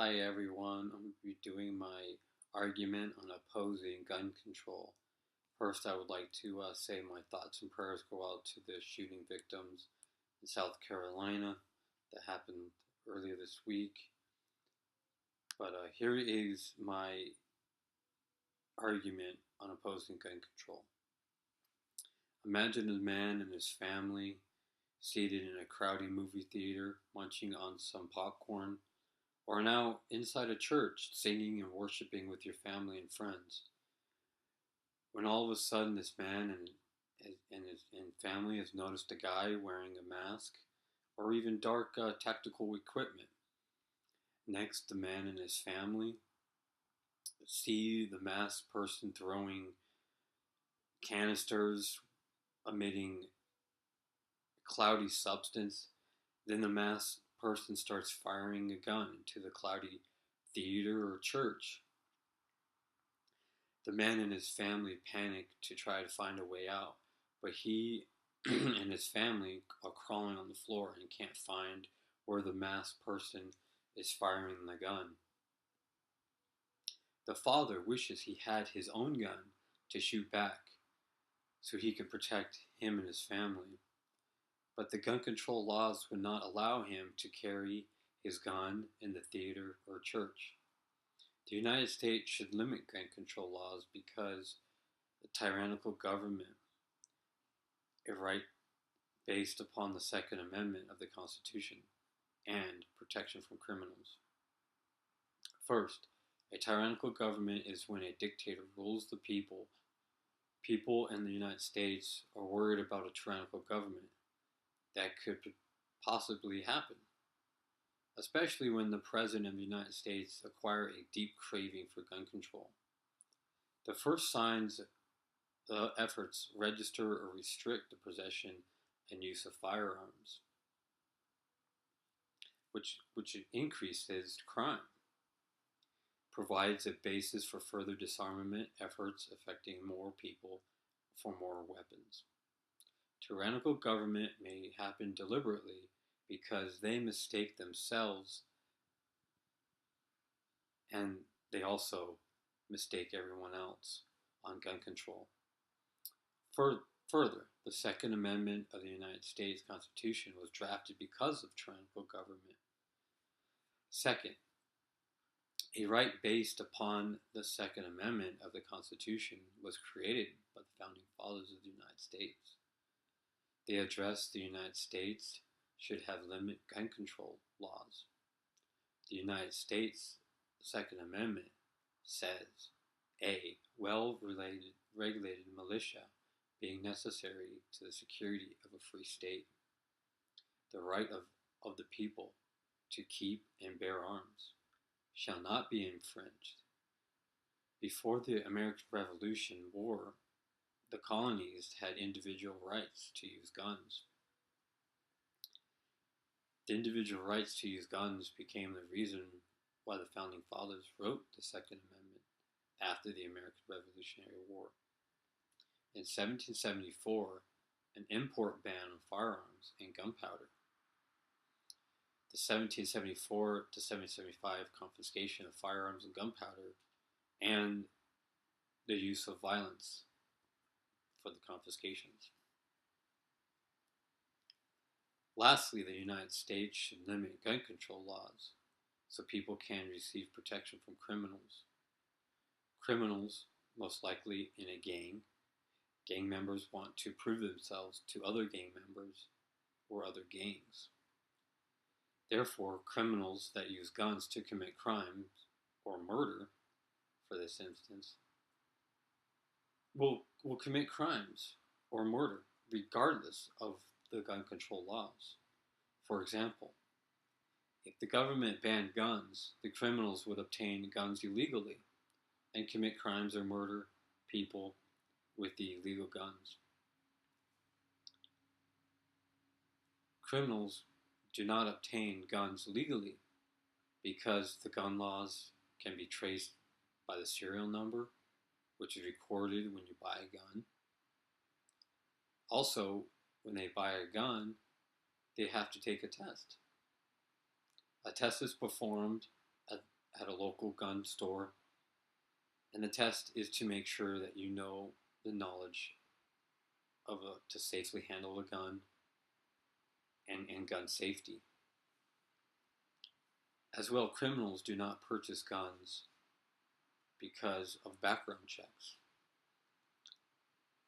Hi everyone, I'm going to be doing my argument on opposing gun control. First, I would like to say my thoughts and prayers go out to the shooting victims in South Carolina that happened earlier this week. But here is my argument on opposing gun control. Imagine a man and his family seated in a crowded movie theater munching on some popcorn, or now inside a church singing and worshiping with your family and friends. When all of a sudden this man and family has noticed a guy wearing a mask or even dark tactical equipment. Next, the man and his family see the masked person throwing canisters emitting cloudy substance. Then the masked person starts firing a gun into the cloudy theater or church. The man and his family panic to try to find a way out, but he and his family are crawling on the floor and can't find where the masked person is firing the gun. The father wishes he had his own gun to shoot back so he could protect him and his family, but the gun control laws would not allow him to carry his gun in the theater or church. The United States should limit gun control laws because the tyrannical government, a right based upon the Second Amendment of the Constitution, and protection from criminals. First, a tyrannical government is when a dictator rules the people. People in the United States are worried about a tyrannical government that could possibly happen, especially when the President of the United States acquire a deep craving for gun control. The first signs the efforts register or restrict the possession and use of firearms, which increases crime, provides a basis for further disarmament efforts affecting more people for more weapons. Tyrannical government may happen deliberately because they mistake themselves and they also mistake everyone else on gun control. Further, the Second Amendment of the United States Constitution was drafted because of tyrannical government. Second, a right based upon the Second Amendment of the Constitution was created by the Founding Fathers of the United States. They addressed the United States should have limit gun control laws. The United States Second Amendment says a well-regulated militia being necessary to the security of a free state, the right of the people to keep and bear arms shall not be infringed. Before the American Revolution War, the colonies had individual rights to use guns. The individual rights to use guns became the reason why the Founding Fathers wrote the Second Amendment after the American Revolutionary War. In 1774, an import ban on firearms and gunpowder. The 1774 to 1775 confiscation of firearms and gunpowder, and the use of violence for the confiscations. Lastly, the United States should limit gun control laws so people can receive protection from criminals. Criminals, most likely in a gang members want to prove themselves to other gang members or other gangs. Therefore, criminals that use guns to commit crimes or murder, for this instance, will commit crimes or murder regardless of the gun control laws. For example, if the government banned guns, the criminals would obtain guns illegally and commit crimes or murder people with the illegal guns. Criminals do not obtain guns legally because the gun laws can be traced by the serial number, which is recorded when you buy a gun. Also, when they buy a gun, they have to take a test. A test is performed at a local gun store. And the test is to make sure that you know the knowledge to safely handle a gun and gun safety. As well, criminals do not purchase guns because of background checks.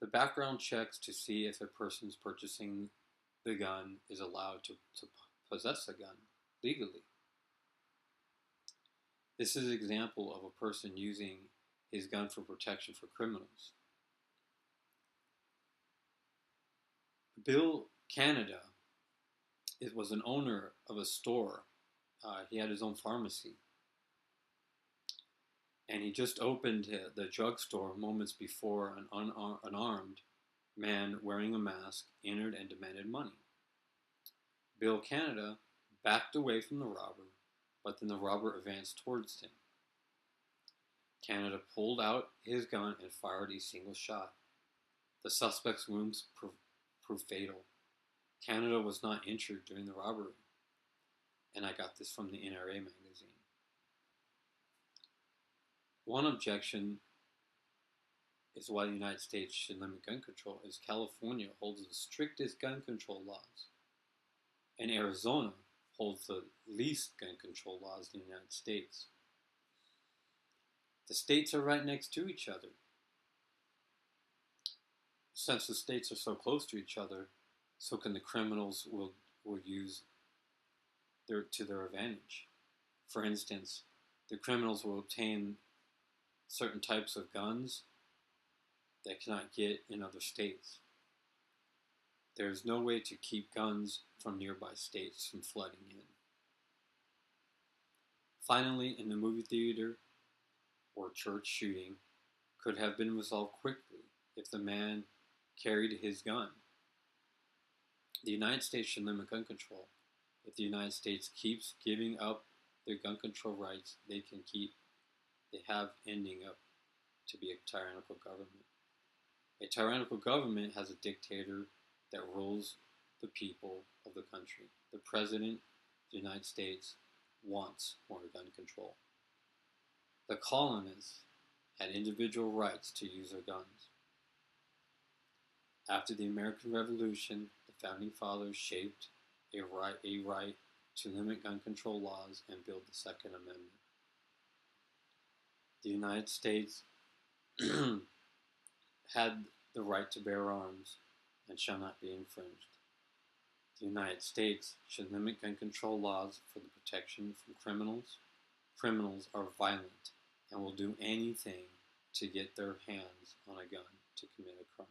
The background checks to see if a person's purchasing the gun is allowed to possess a gun legally. This is an example of a person using his gun for protection for criminals. Bill Canada was an owner of a store. He had his own pharmacy. And he just opened the drugstore moments before an unarmed man wearing a mask entered and demanded money. Bill Canada backed away from the robber, but then the robber advanced towards him. Canada pulled out his gun and fired a single shot. The suspect's wounds proved fatal. Canada was not injured during the robbery. And I got this from the NRA magazine. One objection is why the United States should limit gun control is California holds the strictest gun control laws, and Arizona holds the least gun control laws in the United States. The states are right next to each other. Since the states are so close to each other, so can the criminals will use to their advantage. For instance, the criminals will obtain certain types of guns they cannot get in other states. There is no way to keep guns from nearby states from flooding in. Finally, in the movie theater or church shooting could have been resolved quickly if the man carried his gun. The United States should limit gun control. If the United States keeps giving up their gun control rights, they have ending up to be a tyrannical government. A tyrannical government has a dictator that rules the people of the country. The President of the United States wants more gun control. The colonists had individual rights to use their guns. After the American Revolution, the Founding Fathers shaped a right to limit gun control laws and build the Second Amendment. The United States had the right to bear arms and shall not be infringed. The United States should limit gun control laws for the protection from criminals. Criminals are violent and will do anything to get their hands on a gun to commit a crime.